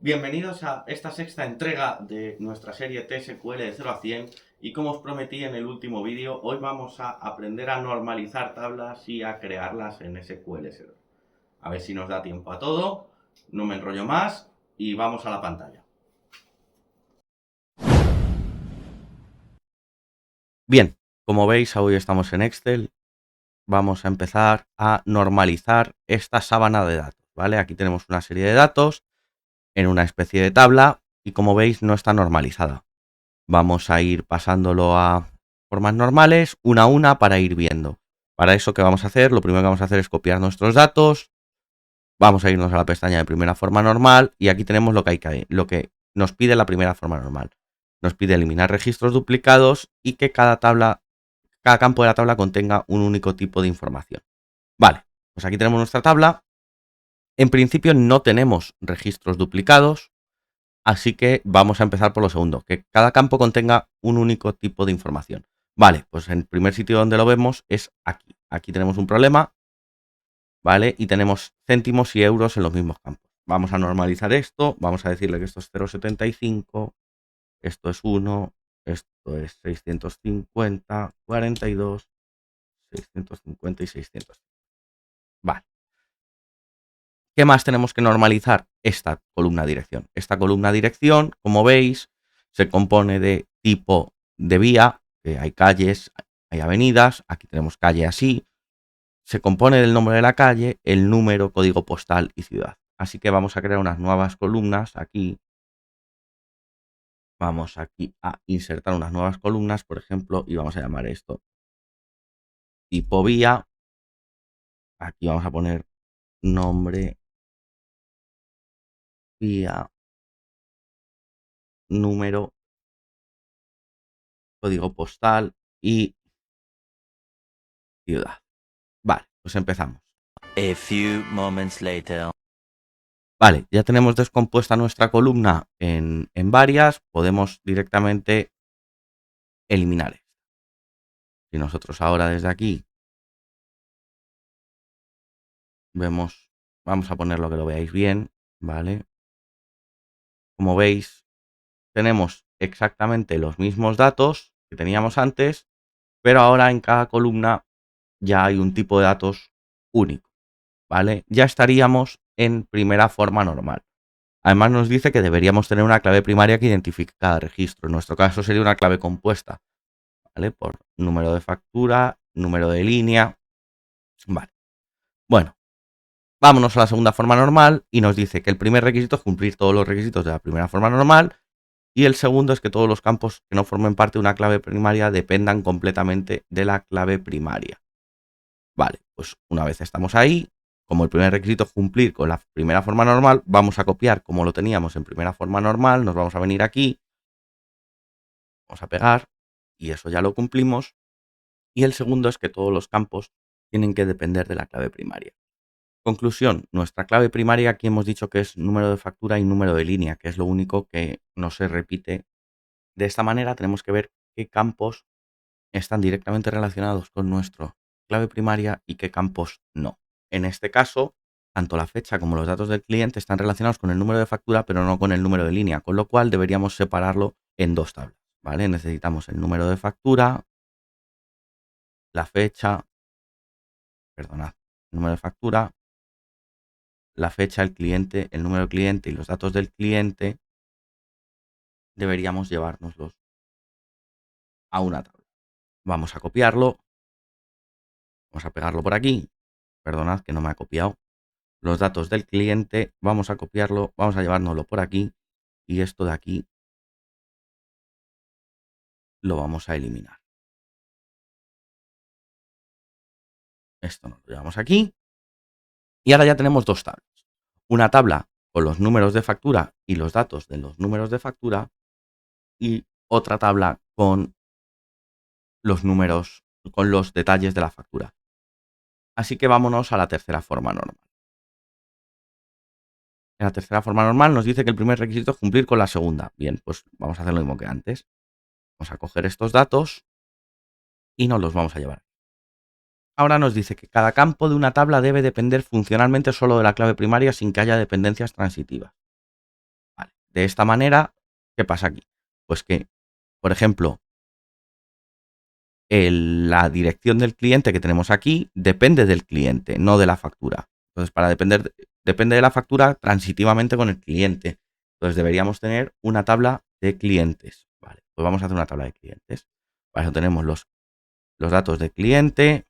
Bienvenidos a esta sexta entrega de nuestra serie TSQL de 0 a 100 y como os prometí en el último vídeo, hoy vamos a aprender a normalizar tablas y a crearlas en SQL Server. A ver si nos da tiempo a todo, no me enrollo más y vamos a la pantalla. Bien, como veis hoy estamos en Excel, vamos a empezar a normalizar esta sábana de datos, ¿vale? Aquí tenemos una serie de datos en una especie de tabla y como veis no está normalizada. Vamos a ir pasándolo a formas normales, una a una, para ir viendo. Para eso, ¿qué vamos a hacer? Lo primero que vamos a hacer es copiar nuestros datos. Vamos a irnos a la pestaña de primera forma normal y aquí tenemos lo que nos pide la primera forma normal. Nos pide eliminar registros duplicados y que cada campo de la tabla contenga un único tipo de información. Vale, pues aquí tenemos nuestra tabla. En principio no tenemos registros duplicados. Así que vamos a empezar por lo segundo, que cada campo contenga un único tipo de información. Vale, pues el primer sitio donde lo vemos es aquí. Aquí tenemos un problema, ¿vale? Y tenemos céntimos y euros en los mismos campos. Vamos a normalizar esto, vamos a decirle que esto es 0,75, esto es 1, esto es 650, 42, 650 y 600. Vale. ¿Qué más tenemos que normalizar? Esta columna dirección. Esta columna dirección, como veis, se compone de tipo de vía, que hay calles, hay avenidas, aquí tenemos calle así, se compone del nombre de la calle, el número, código postal y ciudad. Así que vamos a crear unas nuevas columnas aquí. Vamos aquí a insertar unas nuevas columnas, por ejemplo, y vamos a llamar esto tipo vía. Aquí vamos a poner nombre, vía, número, código postal y ciudad. Vale, pues empezamos. A few moments later. Vale, ya tenemos descompuesta nuestra columna en varias, podemos directamente eliminar esto. Si nosotros ahora desde aquí vemos, vamos a ponerlo que lo veáis bien, ¿vale? Como veis, tenemos exactamente los mismos datos que teníamos antes, pero ahora en cada columna ya hay un tipo de datos único, ¿vale? Ya estaríamos en primera forma normal. Además nos dice que deberíamos tener una clave primaria que identifique cada registro. En nuestro caso sería una clave compuesta, ¿vale? Por número de factura, número de línea. Vale. Bueno, vámonos a la segunda forma normal y nos dice que el primer requisito es cumplir todos los requisitos de la primera forma normal y el segundo es que todos los campos que no formen parte de una clave primaria dependan completamente de la clave primaria. Vale, pues una vez estamos ahí, como el primer requisito es cumplir con la primera forma normal, vamos a copiar como lo teníamos en primera forma normal, nos vamos a venir aquí, vamos a pegar y eso ya lo cumplimos. Y el segundo es que todos los campos tienen que depender de la clave primaria. Conclusión, nuestra clave primaria aquí hemos dicho que es número de factura y número de línea, que es lo único que no se repite. De esta manera tenemos que ver qué campos están directamente relacionados con nuestra clave primaria y qué campos no. En este caso, tanto la fecha como los datos del cliente están relacionados con el número de factura, pero no con el número de línea, con lo cual deberíamos separarlo en dos tablas, ¿vale? Necesitamos el número de factura, la fecha, perdonad, el número de factura, la fecha, el cliente, el número del cliente y los datos del cliente, deberíamos llevárnoslos a una tabla. Vamos a copiarlo, vamos a pegarlo por aquí, perdonad que no me ha copiado. Los datos del cliente, vamos a copiarlo, vamos a llevárnoslo por aquí y esto de aquí lo vamos a eliminar. Esto nos lo llevamos aquí y ahora ya tenemos dos tablas. Una tabla con los números de factura y los datos de los números de factura y otra tabla con los números, con los detalles de la factura. Así que vámonos a la tercera forma normal. En la tercera forma normal nos dice que el primer requisito es cumplir con la segunda. Bien, pues vamos a hacer lo mismo que antes. Vamos a coger estos datos y nos los vamos a llevar. Ahora nos dice que cada campo de una tabla debe depender funcionalmente solo de la clave primaria sin que haya dependencias transitivas. De esta manera, ¿qué pasa aquí? Pues que, por ejemplo, la dirección del cliente que tenemos aquí depende del cliente, no de la factura. Entonces, depende de la factura transitivamente con el cliente. Entonces, deberíamos tener una tabla de clientes. Vale, pues vamos a hacer una tabla de clientes. Para eso tenemos los datos de cliente,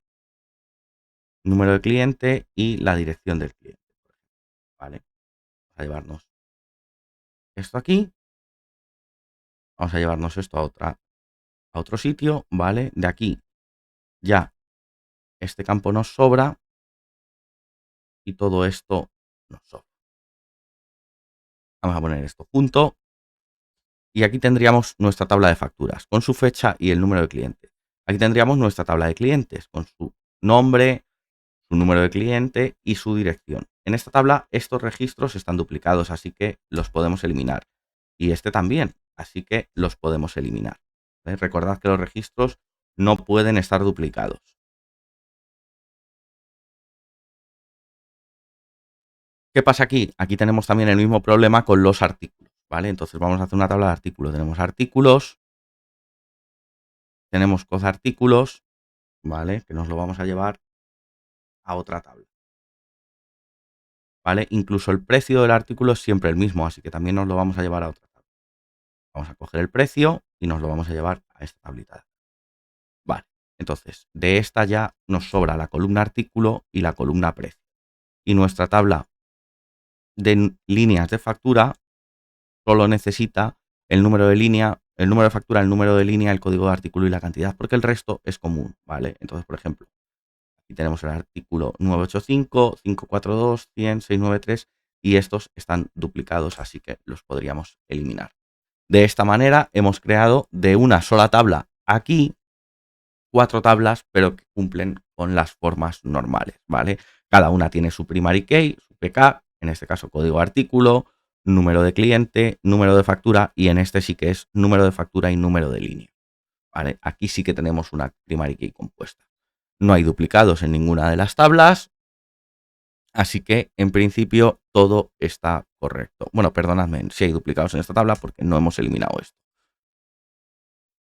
número de cliente y la dirección del cliente. Vale, vamos a llevarnos esto aquí. Vamos a llevarnos esto a otro sitio. Vale, de aquí ya este campo nos sobra y todo esto nos sobra. Vamos a poner esto junto y aquí tendríamos nuestra tabla de facturas con su fecha y el número de cliente. Aquí tendríamos nuestra tabla de clientes con su nombre, su número de cliente y su dirección. En esta tabla estos registros están duplicados, así que los podemos eliminar. Y este también, así que los podemos eliminar. Recordad que los registros no pueden estar duplicados. ¿Qué pasa aquí? Aquí tenemos también el mismo problema con los artículos, ¿vale? Entonces vamos a hacer una tabla de artículos. Tenemos artículos, tenemos cozartículos, ¿vale? Que nos lo vamos a llevar a otra tabla, ¿vale? Incluso el precio del artículo es siempre el mismo, así que también nos lo vamos a llevar a otra tabla. Vamos a coger el precio y nos lo vamos a llevar a esta tablita. Vale, entonces de esta ya nos sobra la columna artículo y la columna precio. Y nuestra tabla de líneas de factura solo necesita el número de línea, el número de factura, el número de línea, el código de artículo y la cantidad, porque el resto es común, ¿vale? Entonces, por ejemplo, aquí tenemos el artículo 985, 542, 100, 693 y estos están duplicados, así que los podríamos eliminar. De esta manera hemos creado de una sola tabla aquí 4 tablas, pero que cumplen con las formas normales, ¿vale? Cada una tiene su primary key, su PK, en este caso código de artículo, número de cliente, número de factura y en este sí que es número de factura y número de línea, ¿vale? Aquí sí que tenemos una primary key compuesta. No hay duplicados en ninguna de las tablas, así que en principio todo está correcto. Bueno, perdonadme, si hay duplicados en esta tabla porque no hemos eliminado esto.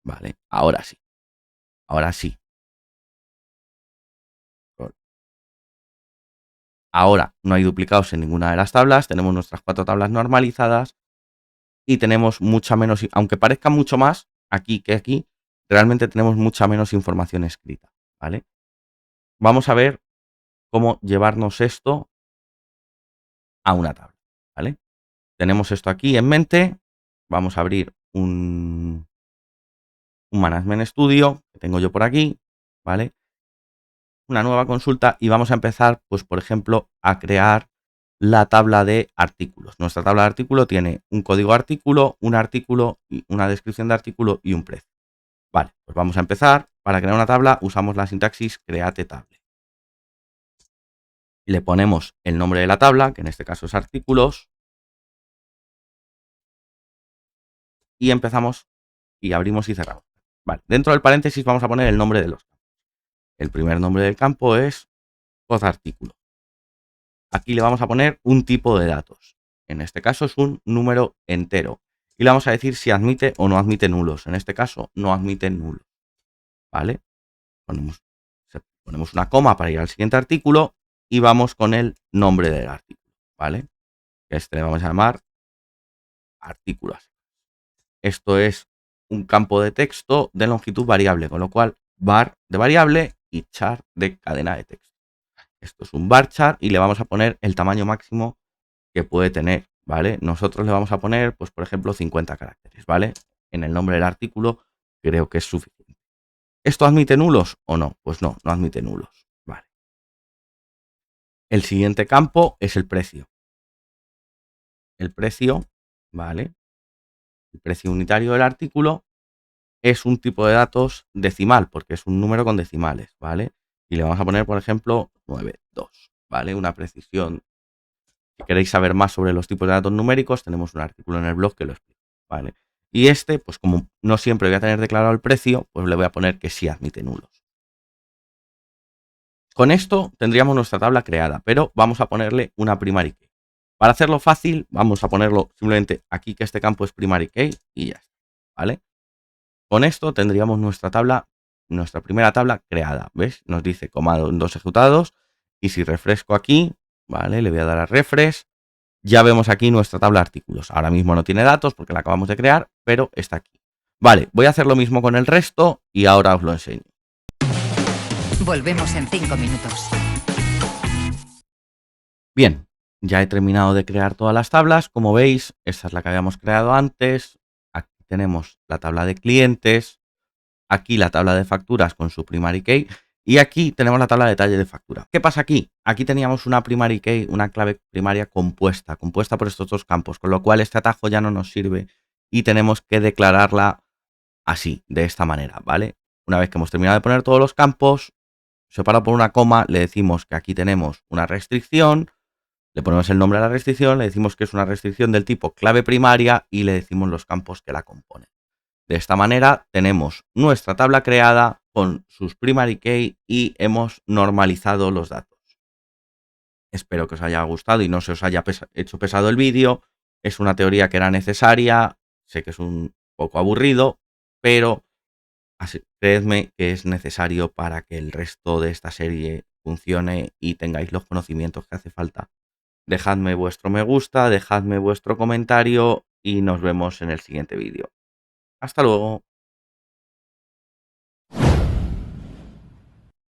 Vale, ahora sí. Ahora sí. Ahora no hay duplicados en ninguna de las tablas, tenemos nuestras 4 tablas normalizadas y tenemos mucha menos, aunque parezca mucho más aquí que aquí, realmente tenemos mucha menos información escrita, ¿vale? Vamos a ver cómo llevarnos esto a una tabla, ¿vale? Tenemos esto aquí en mente, vamos a abrir un Management Studio que tengo yo por aquí, ¿vale? Una nueva consulta y vamos a empezar, pues por ejemplo, a crear la tabla de artículos. Nuestra tabla de artículo tiene un código artículo, y una descripción de artículo y un precio. Vale, pues vamos a empezar. Para crear una tabla usamos la sintaxis create table. Le ponemos el nombre de la tabla, que en este caso es artículos, y empezamos y abrimos y cerramos. Vale, dentro del paréntesis vamos a poner el nombre de los campos. El primer nombre del campo es artículo. Aquí le vamos a poner un tipo de datos. En este caso es un número entero. Y le vamos a decir si admite o no admite nulos. En este caso no admite nulos. ¿Vale? Ponemos una coma para ir al siguiente artículo y vamos con el nombre del artículo. ¿Vale? Este le vamos a llamar artículos. Esto es un campo de texto de longitud variable, con lo cual var de variable y char de cadena de texto. Esto es un varchar y le vamos a poner el tamaño máximo que puede tener, ¿vale? Nosotros le vamos a poner, pues por ejemplo, 50 caracteres, ¿vale? En el nombre del artículo creo que es suficiente. ¿Esto admite nulos o no? Pues no, no admite nulos, ¿vale? El siguiente campo es el precio. El precio, ¿vale? El precio unitario del artículo es un tipo de datos decimal, porque es un número con decimales, ¿vale? Y le vamos a poner, por ejemplo, 92, ¿vale? Una precisión. Si queréis saber más sobre los tipos de datos numéricos, tenemos un artículo en el blog que lo explica, ¿vale? Y este, pues como no siempre voy a tener declarado el precio, pues le voy a poner que sí admite nulos. Con esto tendríamos nuestra tabla creada, pero vamos a ponerle una primary key. Para hacerlo fácil, vamos a ponerlo simplemente aquí, que este campo es primary key, y ya está, ¿vale? Con esto tendríamos nuestra tabla, nuestra primera tabla creada, ¿ves? Nos dice comandos ejecutados, y si refresco aquí, ¿vale? Le voy a dar a refresh. Ya vemos aquí nuestra tabla de artículos. Ahora mismo no tiene datos porque la acabamos de crear, pero está aquí. Vale, voy a hacer lo mismo con el resto y ahora os lo enseño. Volvemos en 5 minutos. Bien, ya he terminado de crear todas las tablas. Como veis, esta es la que habíamos creado antes. Aquí tenemos la tabla de clientes. Aquí la tabla de facturas con su primary key. Y aquí tenemos la tabla de detalle de factura. ¿Qué pasa aquí? Aquí teníamos una primary key, una clave primaria compuesta por estos dos campos, con lo cual este atajo ya no nos sirve y tenemos que declararla así, de esta manera, ¿vale? Una vez que hemos terminado de poner todos los campos, separado por una coma, le decimos que aquí tenemos una restricción, le ponemos el nombre a la restricción, le decimos que es una restricción del tipo clave primaria y le decimos los campos que la componen. De esta manera tenemos nuestra tabla creada con sus primary key y hemos normalizado los datos. Espero que os haya gustado y no se os haya hecho pesado el vídeo. Es una teoría que era necesaria, sé que es un poco aburrido, pero creedme que es necesario para que el resto de esta serie funcione y tengáis los conocimientos que hace falta. Dejadme vuestro me gusta, dejadme vuestro comentario y nos vemos en el siguiente vídeo. Hasta luego.